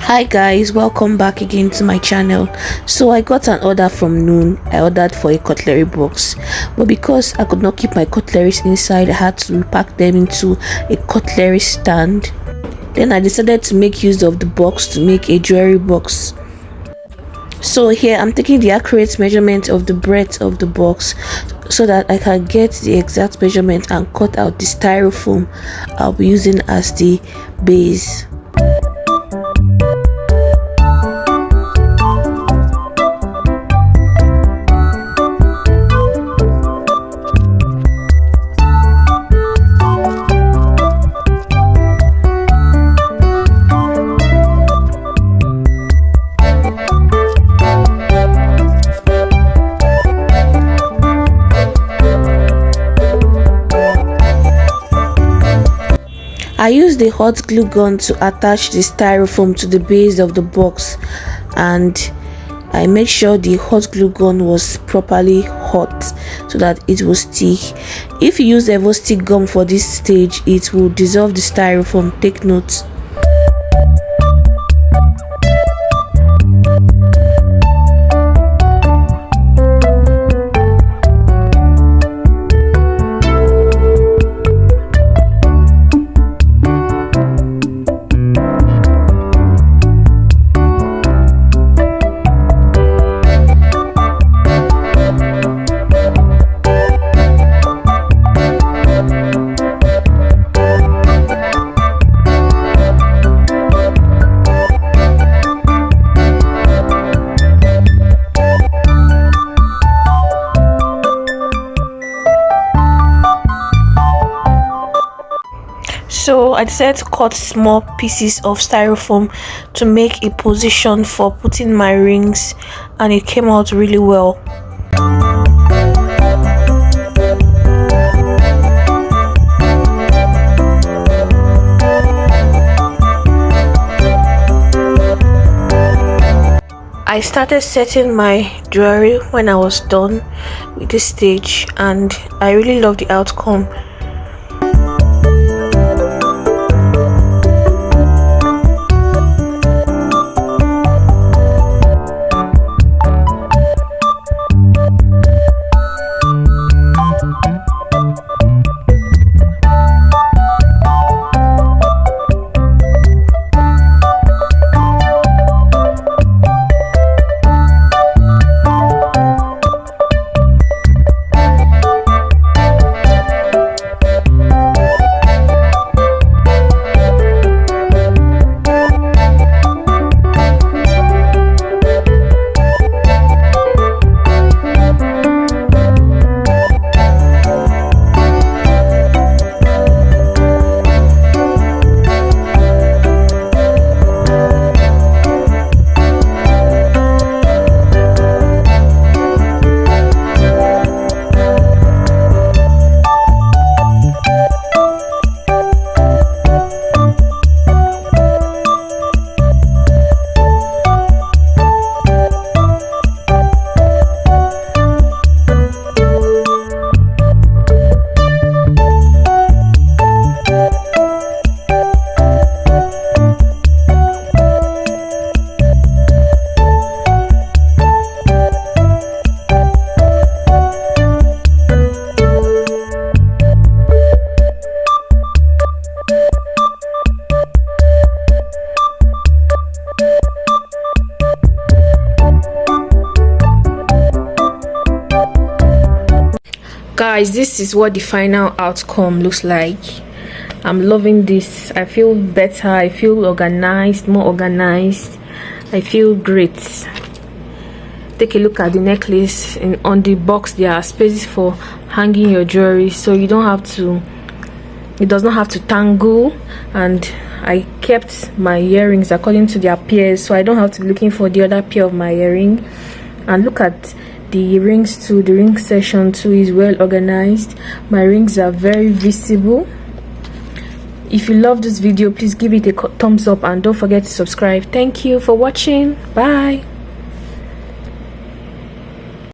Hi guys, welcome back again to my channel. So I got an order from Noon. I ordered for a cutlery box, but because I could not keep my cutleries inside, I had to pack them into a cutlery stand. Then I decided to make use of the box to make a jewelry box. So here I'm taking the accurate measurement of the breadth of the box so that I can get the exact measurement and cut out the styrofoam I'll be using as the base. I used the hot glue gun to attach the styrofoam to the base of the box, and I made sure the hot glue gun was properly hot so that it will stick. If you use ever stick gum for this stage, it will dissolve the styrofoam. Take note. So I decided to cut small pieces of styrofoam to make a position for putting my rings, and it came out really well. I started setting my jewelry when I was done with this stage, and I really love the outcome. Guys, this is what the final outcome looks like. I'm loving this. I feel better. I feel organized, more organized. I feel great. Take a look at the necklace. On the box there are spaces for hanging your jewelry, so you don't have to, it does not have to tangle. And I kept my earrings according to their pairs, so I don't have to be looking for the other pair of my earring. And look at the rings too. The ring section too is well organized. My rings are very visible. If you love this video, please give it a thumbs up and don't forget to subscribe. Thank you for watching. Bye.